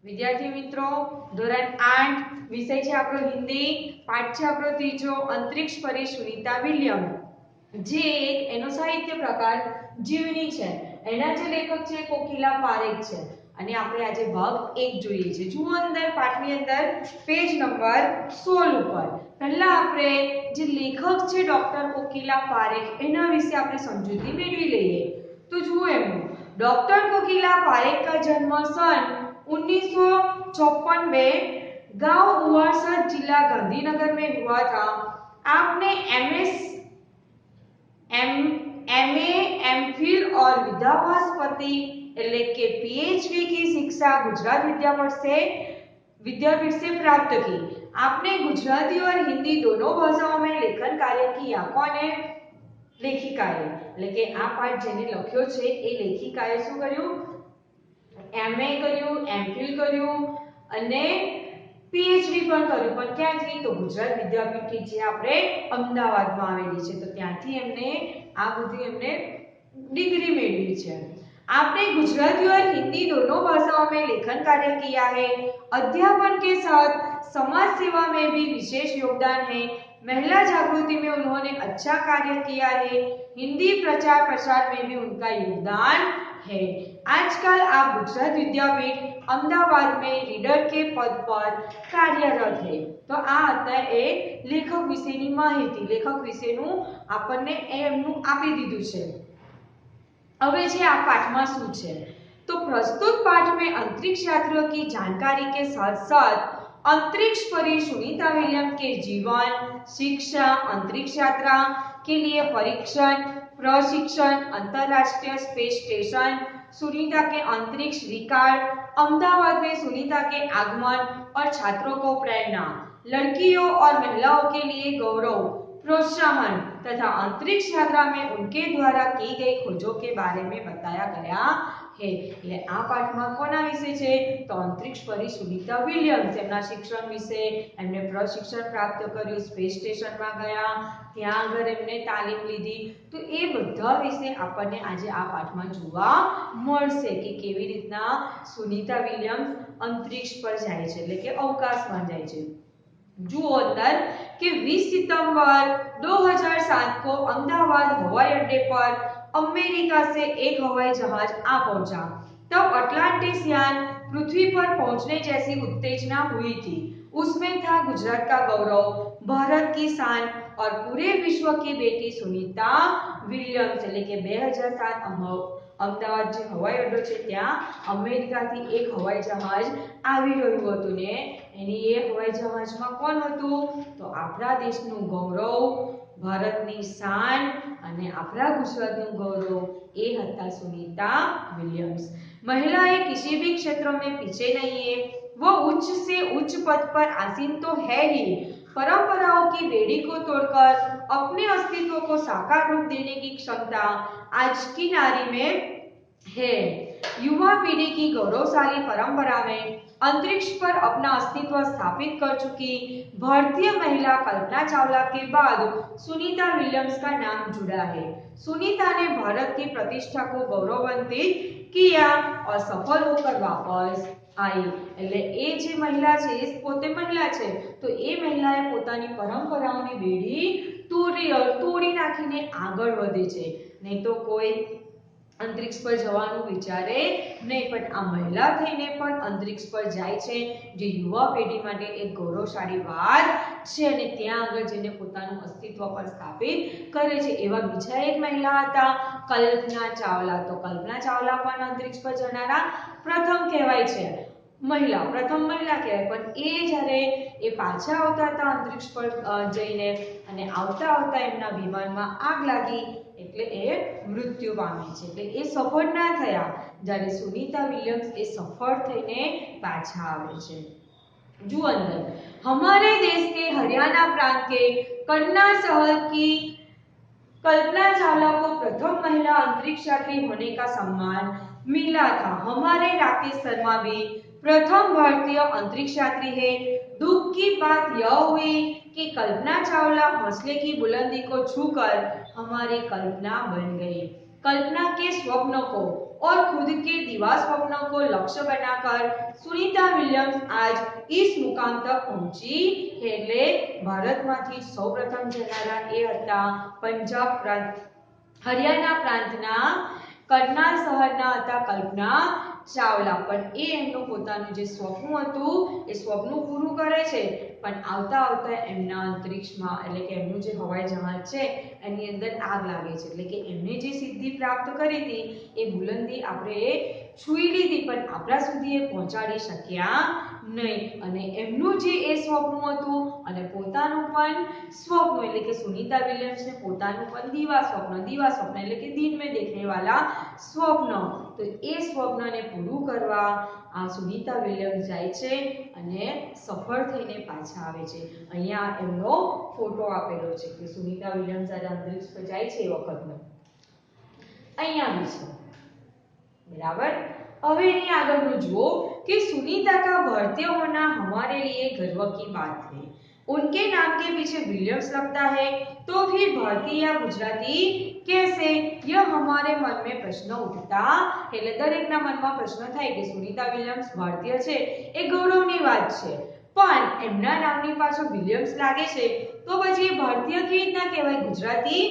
विद्यार्थी मित्रों धोरण 8 विषय है आपरो हिंदी पाठ है आपरो तीजो अंतरिक्ष परी सुनीता विलियम जे एक एनो साहित्य प्रकार जीवनी छे एना जे लेखक छे कोकिला पारेख छे અને આપણે આજે ભાગ 1 જોઈએ છે જુઓ અંદર પાઠની અંદર પેજ નંબર 16 ઉપર પહેલા આપણે જે લેખક છે ડોક્ટર કોકિલા પારેખ એના વિશે આપણે સમજૂતી મેળવી લઈએ તો જુઓ એમનું डॉक्टर कोकिला पारेख का जन्म सन 1954 में गांव उवासा जिला गांधीनगर में हुआ था। आपने एमए एमफिल और विद्यावास्पति એટલે કે पीएचडी की शिक्षा गुजरात विद्यापीठ से प्राप्त की। आपने गुजराती और हिंदी दोनों भाषाओं में लेखन कार्य किया। कौने लेखिकाए એટલે કે આ પાઠ જેને લખ્યો છે એ લેખિકાએ શું કર્યું એમએ કર્યું એમફિલ કર્યું અને પીએચડી પણ કર્યું પણ ક્યાંથી તો ગુજરાત વિદ્યાપીઠથી જે આપણે અમદાવાદમાં આવેલી છે તો ત્યાંથી એમને આ બધી એમને ડિગ્રી મેળવી છે। आपने गुजराती और हिंदी दोनों भाषाओं में लेखन कार्य किया है। अध्यापन के साथ समाज सेवा में भी विशेष योगदान है। महिला जागृति में उन्होंने अच्छा कार्य किया है। हिंदी प्रचार प्रसार में भी उनका योगदान है। आजकल आप गुजरात विद्यापीठ अहमदाबाद में रीडर के पद पर कार्यरत है। तो आ હતા એ લેખક વિશેની માહિતી લેખક વિશેનું આપણને એમનું આપી દીધું છે। હવે છે આ પાઠમાં શું છે તો પ્રસ્તુત पाठ में अंतरिक्ष यात्रियों की जानकारी के साथ-साथ अंतरिक्ष परी सुनीता विलियम के जीवन, शिक्षा, अंतरिक्ष यात्रा के लिए परीक्षण, प्रशिक्षण, अंतरराष्ट्रीय स्पेस स्टेशन, सुनीता के अंतरिक्ष रिकॉर्ड, अहमदाबाद में सुनीता के आगमन और छात्रों को प्रेरणा, लड़कियों और महिलाओं के लिए गौरव, प्रोत्साहन तथा अंतरिक्ष यात्रा में उनके द्वारा की गई खोजों के बारे में बताया गया है। એટલે આ પાઠમાં કોના વિશે છે તો અંતરિક્ષ પરી સુનીતા વિલિયમ્સ એમના શિક્ષણ વિશે એમને પ્રશિક્ષણ પ્રાપ્ત કર્યું સ્પેસ સ્ટેશનમાં ગયા ત્યાં આગળ એમને તાલીમ લીધી તો એ બધા વિશે આપણને આજે આ પાઠમાં જોવા મળશે કે કેવી રીતના સુનીતા વિલિયમ્સ અંતરિક્ષ પર જાય છે એટલે કે અવકાશમાં જાય છે। जुओ अंदर कि 20 सितंबर 2007 को अहमदाबाद हवाई अड्डे पर अमेरिका से एक हवाई जहाज आ पहुंचा। तब अटलांटिस यान पृथ्वी पर पहुंचने जैसी उत्तेजना हुई थी। उसमें था गुजरात का गौरव, भारत की शान और पूरे विश्व की बेटी सुनीता विलियम्स એટલે કે 2007 અમદાવાદ જે હવાઈ અડ્ડો છે ત્યાં અમેરિકાથી એક હવાઈ જહાજ આવી રહ્યું હતું ને એની એ હવાઈ જહાજમાં કોણ હતું તો આપણા દેશનું ગૌરવ ભારતની શાન અને આપણા ગુજરાતનું ગૌરવ એ હતા સુનીતા વિલિયમ્સ। महिलाएं किसी भी क्षेत्र में पीछे नहीं है। वो उच्च से उच्च पद पर आसीन तो है ही परंपराओं की बेड़ी को तोड़कर अपने अस्तित्व को साकार रूप देने की क्षमता आज की नारी में है। युवा पीढ़ी की गौरवशाली परंपरा में अंतरिक्ष पर अपना अस्तित्व स्थापित कर चुकी भारतीय महिला कल्पना चावला के बाद सुनीता विलियम्स का नाम जुड़ा है। सुनीता ने भारत की प्रतिष्ठा को गौरवान्वित किया और सफल होकर वापस आई। એટલે એ જે મહિલા છે એ પોતે મહિલા છે તો એ મહિલાએ પોતાની પરંપરાઓની બેડી તોડી નાખીને આગળ વધે છે નહીં તો કોઈ अंतरिक्ष पर जवानुं विचारे नहीं पण आ महिला थईने पण अंतरिक्ष पर जाय छे जे युवा पेढ़ी माटे एक गौरवशाળી વાત છે અને ત્યાં આગળ જઈને પોતાનું અસ્તિત્વ પણ સ્થાપિત કરે છે। એવા બીજા એક મહિલા હતા કલ્પના ચાવલા તો કલ્પના ચાવલા પણ અંતરિક્ષ પર જનારા પ્રથમ કહેવાય છે પ્રથમ મહિલા કહેવાય પણ એ જ્યારે એ પાછા આવતા હતા અંતરિક્ષ પર જઈને અને આવતા આવતા એમના વિમાનમાં આગ લાગી એટલે એ મૃત્યુ પામે છે એટલે એ સફળ ના થયા જ્યારે સુનીતા વિલિયમ્સ એ સફળ થઈને પાછા આવે છે। जो अंदर हमारे देश के हरियाणा प्रांत के कन्ना शहर की कल्पना चावला को प्रथम महिला अंतरिक्ष यात्री होने का सम्मान मिला था। हमारे राकेश शर्मा भी प्रथम भारतीय अंतरिक्ष यात्री है। दुख की बात यह हुई कि कल्पना चावला हौसले की बुलंदी को छूकर हमारी कल्पना बन गई। कल्पना के स्वप्नों को और खुद के दिवा स्वप्नों को लक्ष्य बनाकर सुनीता विलियम्स आज इस मुकाम तक पहुंची है। એટલે ભારતમાંથી સૌપ્રથમ જનારા એ હતા પંજાબ પ્રાંત હરિયાણા પ્રાંતના કરનાલ શહેરના હતા કલ્પના ચાવલા। પણ એ એમનું પોતાનું જે સ્વપ્ન હતું એ સ્વપ્ન પૂરું કરે છે, પણ આવતા આવતા એમના અંતરિક્ષમાં એટલે કે એમનું જે હવાઈ જહાજ છે એની અંદર આગ લાગે છે। એટલે કે એમને જે સિદ્ધિ પ્રાપ્ત કરી હતી એ બુલંદી આપણે છૂઈ લીધી, પણ આપણા સુધી એ પહોંચાડી શક્યા નહીં। અને એમનું જે એ સ્વપ્ન હતું અને પોતાનું પણ સ્વપ્ન એટલે કે સુનીતા વિલિયમ્સને પોતાનું પણ દીવા સ્વપ્ન એટલે કે दिन में देखने वाला સ્વપ્ન, તો એ સ્વપ્નને પૂરું કરવા આ સુનીતા વિલિયમ્સ જાય છે અને સફળ થઈને પાછા આવે છે। અહીંયા એમનો ફોટો આપેલો છે કે સુનીતા વિલિયમ્સ આ અંતરિક્ષ પર જાય છે એ વખતનો અહીંયા બી છે, बराबर। अब इन्हें आगे जुओ कि सुनीता का भारतीय होना हमारे लिए गर्व की बात है। उनके नाम के पीछे विलियम्स लगता है तो फिर भारतीय या गुजराती कैसे, यह हमारे मन में प्रश्न उठता એટલે દરેકના મનમાં પ્રશ્ન થાય કે સુનીતા વિલિયમ્સ ભારતીય છે એ ગૌરવની વાત છે, પણ એમના નામની પાછળ વિલિયમ્સ લાગે છે તો પછી ભારતીય કેવી રીતના કહેવાય, ગુજરાતી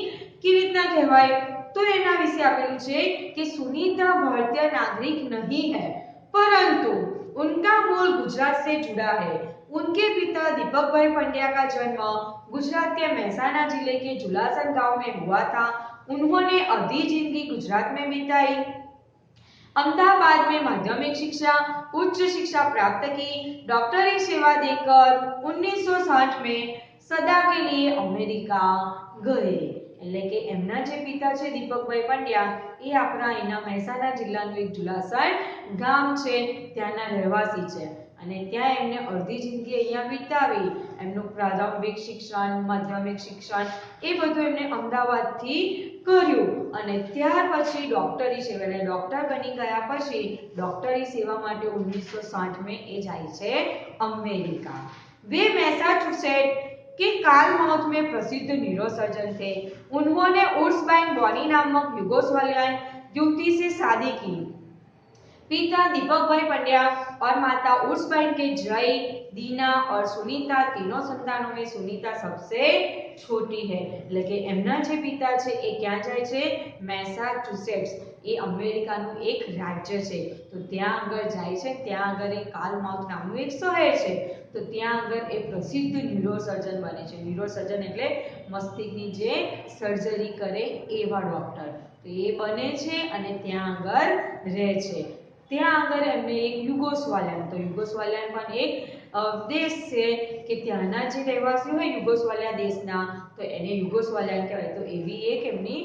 કેવી રીતના કહેવાય? तो एना विषय आपेलू छे कि सुनीता भारतीय नागरिक नहीं है, परंतु उनका मूल गुजरात से जुड़ा है। उनके पिता दीपक भाई पंड्या का जन्म गुजरात के मेहसाणा जिले के जुलासन गांव में हुआ था। उन्होंने आधी जिंदगी गुजरात में बिताई। अहमदाबाद में माध्यमिक शिक्षा, उच्च शिक्षा प्राप्त की। डॉक्टरी सेवा देकर 1960 में सदा के लिए अमेरिका गए। એટલે કે એમના જે પિતા છે દીપકભાઈ પંડ્યા એ આપણા અહીંના મહેસાણા જિલ્લાનું એક જુલાસણ ગામ છે ત્યાંના રહેવાસી છે અને ત્યાં એમને અડધી જિંદગી અહીંયા વિતાવી। એમનું પ્રારંભિક શિક્ષણ, માધ્યમિક શિક્ષણ એ બધું એમને અમદાવાદથી કર્યું અને ત્યાર પછી ડોક્ટરી સેવા એટલે ડોક્ટર બની ગયા પછી ડોક્ટરી સેવા માટે 1960 में એ જાય છે અમેરિકા। वे मैसाचुसेट्स के कार्लमाउथ में प्रसिद्ध न्यूरोसर्जन थे। उन्होंने उर्सबाइन बॉनी नामक युगोस्लावियन युवती से शादी की। पिता दीपक भाई पंड्या और माता उर्सबाइन के जय, दीना और सुनीता तीनों संतानों में सुनीता सबसे छोटी है। એટલે કે એમના જે પિતા છે એ ક્યાં જાય છે? મેસાચુસેટ્સ, એ અમેરિકાનું એક રાજ્ય છે, તો ત્યાં આગળ જાય છે। ત્યાં આગળ એક કાર્લમાઉથ નામનું એક શહેર છે, તો ત્યાં આગળ એ પ્રસિદ્ધ ન્યુરોસર્જન બને છે। ન્યુરોસર્જન એટલે મસ્તિષ્કની જે સર્જરી કરે એવા ડોક્ટર, તો એ બને છે અને ત્યાં આગળ રહે છે। ત્યાં આગળ એમને એક યુગોસ્લાવિયન, તો યુગોસ્લાવિયન પણ એક દેશ છે કે ત્યાંના જે રહેવાસી હોય યુગોસ્લાવિયા દેશના તો એને યુગોસ્લાવિયન કહેવાય। તો એવી એક એમની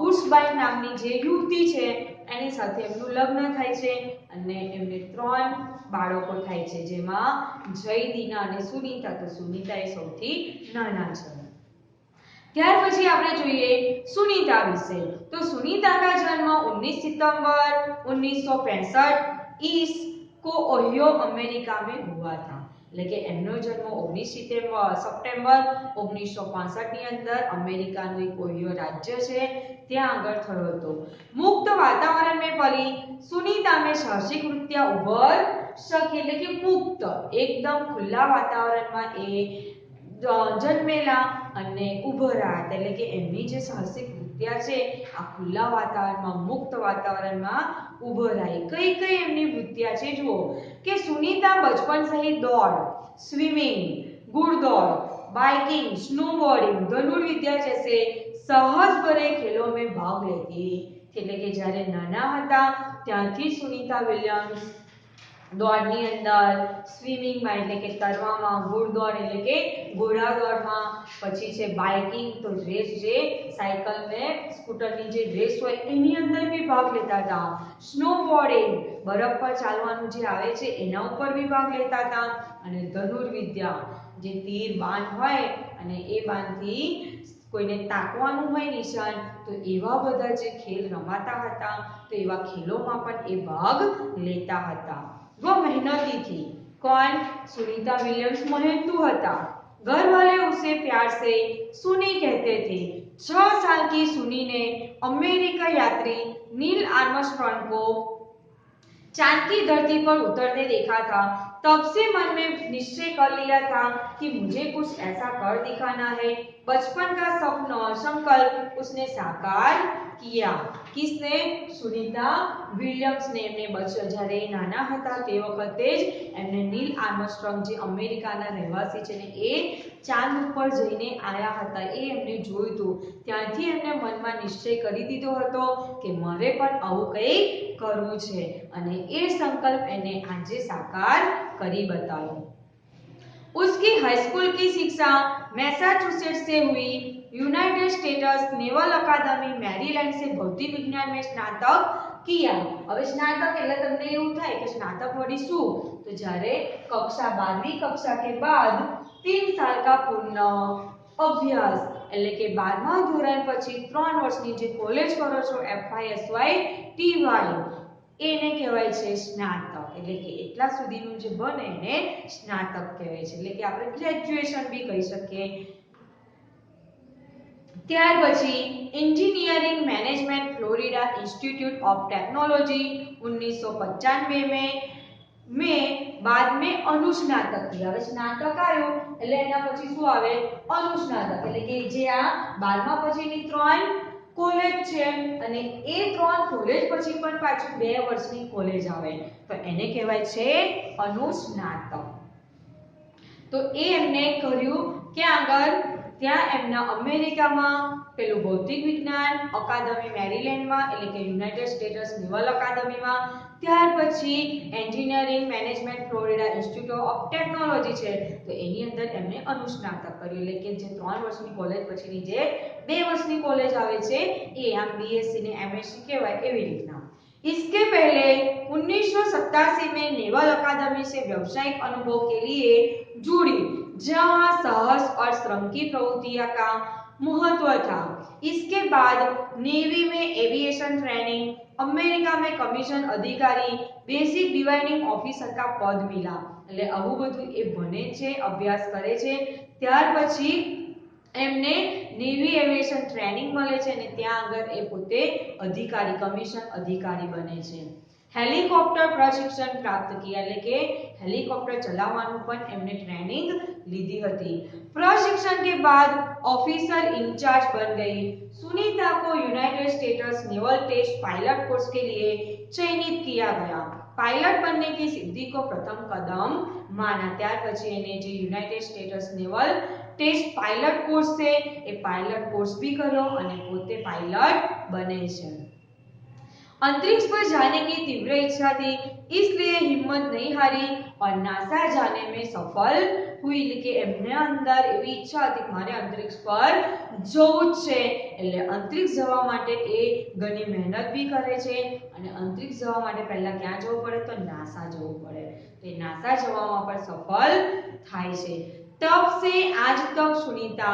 ઉર્સબાइन નામની જે યુવતી છે એની સાથે એમનું લગ્ન થાય છે અને એમને 3 બાળકો થાય છે, જેમાં જય, દીના અને સુનીતા। તો સુનીતા એ સૌથી નાના છે। ત્યાર પછી આપણે જોઈએ સુનીતા વિશે। તો સુનીતાનો જન્મ 19 सितंबर 1965 ईस्ट को ओहियो अमेरिका में हुआ था। એટલે કે એમનો જન્મ 19 સપ્ટેમ્બર 1965 ની અંદર અમેરિકાનું એક ઓહિયો રાજ્ય છે ત્યાં આગળ થયો હતો। મુક્ત વાતાવરણ में पली सुनीता में साहसिक वृत्तियां उभर सकी। એટલે કે મુક્ત એકદમ ખુલ્લા વાતાવરણમાં એ જન્મેલા અને ઉભરા હતા। એટલે કે એમની જે સાહસિક વૃત્તિયા છે આ ખુલ્લા વાતાવરણમાં, મુક્ત વાતાવરણમાં ઉભરાઈ। કઈ કઈ એમની વૃત્તિયા છે જુઓ કે સુનીતા બચપન से ही दौड़, स्विमिंग, घुड़दौड़, बाइकिंग, स्नोबोर्डिंग, धनुर्विद्या जैसे साहस भरे खेलों में भाग लेती। એટલે કે જ્યારે નાના હતા ત્યાંથી સુનીતા વિલિયમ્સ દોડની અંદર, સ્વિમિંગમાં એટલે કે તરવામાં, ઘોડદોડ એટલે કે ઘોડાદોડમાં, પછી છે બાઇકિંગ તો રેસ જે સાયકલ ને સ્કૂટરની જે રેસ હોય એની અંદર બી ભાગ લેતા હતા। સ્નોબોર્ડિંગ બરફ પર ચાલવાનું જે આવે છે એના ઉપર બી ભાગ લેતા હતા અને ધનુર્વિદ્યા જે તીર બાણ હોય અને એ બાણથી કોઈને તાકવાનું હોય નિશાન તો એવા બધા જે ખેલ રમાતા હતા તો એવા ખેલોમાં પણ એ ભાગ લેતા હતા। वो मेहनती थी। कौन? सुनीता विलियम्स मेहनतू हता। घर वाले उसे प्यार से सुनी कहते थे। 6 साल की सुनी ने अमेरिका यात्री नील आर्मस्ट्रॉन्ग को चांद की धरती पर उतरते देखा था। तब से मन में निश्चय कर लिया था कि मुझे कुछ ऐसा कर दिखाना है। बचपन का सपना संकल्प उसने साकार किया। किसने? सुनीता विलियम्स ने એમને જ્યારે નાના હતા તે વખતે જ એમને નીલ આર્મસ્ટ્રોંગ જે અમેરિકાના રહેવાસી છે ને એ ચાંદ ઉપર જઈને આવ્યા હતા એ એમને જોયું હતું ત્યાંથી એમને મનમાં નિશ્ચય કરી દીધો હતો કે મારે પણ આવું કંઈક કરવું છે અને એ संकल्प એને આજે साकार કરી બતાવ્યો। उसकी हाई स्कूल की शिक्षा मैसाचुसेट्स से हुई। यूनाइटेड स्टेट्स नेवल अकादमी मैरीलैंड से भौतिक विज्ञान में स्नातक किया। હવે સ્નાતક એટલે તમને એવું થાય કે સ્નાતક વળી શું તો જ્યારે કક્ષા 12वीं कक्षा के बाद 3 साल का पूर्ण अभ्यास એટલે કે 12મા ધોરણ પછી 3 વર્ષની જે કોલેજ કરો છો FYSY TY એને કહેવાય છે સ્નાતક એટલે કે એટલા સુધીનું જે બને એને સ્નાતક કહેવાય છે એટલે કે આપણે ગ્રેજ્યુએશન બી કહી શકીએ। ત્યાર પછી engineering management Florida institute of technology 1995 में बाद में अनुस्नातक किया। હવે સ્નાતક આવ્યો એટલે એના પછી શું આવે अनुस्नातक એટલે કે જે આ 12મા પછીની 3 કોલેજ છે અને એ 3 કોલેજ પછી પણ પાછું 2 વર્ષની કોલેજ આવે તો એને કહેવાય છે अनुस्नातक। તો એ એમને કર્યું કે આગળ ત્યાં એમના અમેરિકામાં પેલું ભૌતિક વિજ્ઞાન અકાદમી મેરીલેન્ડમાં એટલે કે યુનાઇટેડ સ્ટેટ્સ નેવલ અકાદમીમાં ત્યાર પછી engineering management Florida institute of technology છે તો એની અંદર એમને અનુસ્નાતક કર્યું એટલે કે જે 3 વર્ષની કોલેજ પછીની જે 2 વર્ષની કોલેજ આવે છે એ આમ બીએસસી ને એમએસસી કહેવાય એવી રીતના। इसके पहले 1987 में नेवल अकादमी से व्यावसायिक अनुभव के लिए जुड़ी जहां साहस और श्रम की प्रवृत्तियों का महत्व था। इसके बाद नेवी में एविएशन ट्रेनिंग अमेरिका में कमीशन अधिकारी बेसिक डिवाइनिंग ऑफिसर का पद मिला એટલે આવું બધું એ ભણે છે અભ્યાસ કરે છે ત્યાર પછી એમને નેવી એવિએશન ટ્રેનિંગ મળે છે અને ત્યાં આગળ એ પોતે અધિકારી કમિશન અધિકારી બને છે। हेलिकॉप्टर प्रशिक्षण प्राप्त किया એટલે કે हेलिकॉप्टर ચલાવવાનું પણ એમને ટ્રેનિંગ લીધી હતી। प्रशिक्षण के बाद ऑफिसर इंचार्ज बन गई। सुनीता को United States naval test pilot course के लिए चयनित किया गया। पायलट बनने की सिद्धि को प्रथम कदम माना। ત્યાર પછી એને જે United States naval test pilot course છે એ પાયલટ કોર્સ भी કર્યો અને પોતે પાયલટ બને છે। अंतरिक्ष पर जाने की तीव्र इच्छा थी इसलिए हिम्मत नहीं हारी और नासा जाने में सफल हुई। लेकिन એમને અંદર એવી ઈચ્છા હતી કે મારે અંતરિક્ષ પર જવું જ છે એટલે અંતરિક્ષ જવા માટે એ ઘણી મહેનત भी કરે છે અને અંતરિક્ષ જવા માટે પહેલા ક્યાં જવું પડે તો નાસા જવું પડે તો એ નાસા જવામાં પણ સફળ થાય છે। तब से आज तक सुनीता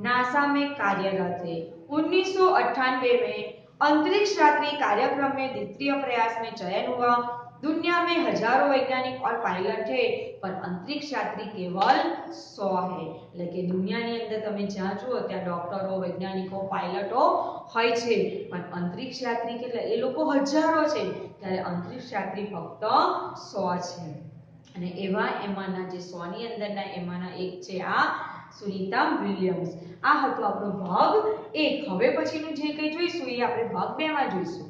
नासा में कार्यरत है। 1998 में अंतरिक्ष यात्री कार्यक्रम में द्वितीय प्रयास में चयन हुआ। दुनिया में हजारों वैज्ञानिक और पायलट है पर अंतरिक्ष यात्री केवल 100 है એટલે કે દુનિયાની અંદર તમે જ્યાં જુઓ ત્યાં ડોક્ટરો વૈજ્ઞાનિકો પાયલટો હોય છે પણ અંતરિક્ષ યાત્રી કેટલા એ લોકો હજારો છે ત્યારે અંતરિક્ષ યાત્રી ફક્ત 100 છે અને એવા એમાંના જે 100 ની અંદરના એમાંના એક છે આ સુનીતા વિલિયમ્સ। આ હતો આપણો ભાગ 1। હવે પછીનું જે કંઈ જોઈશું એ આપણે ભાગ 2 માં જોઈશું।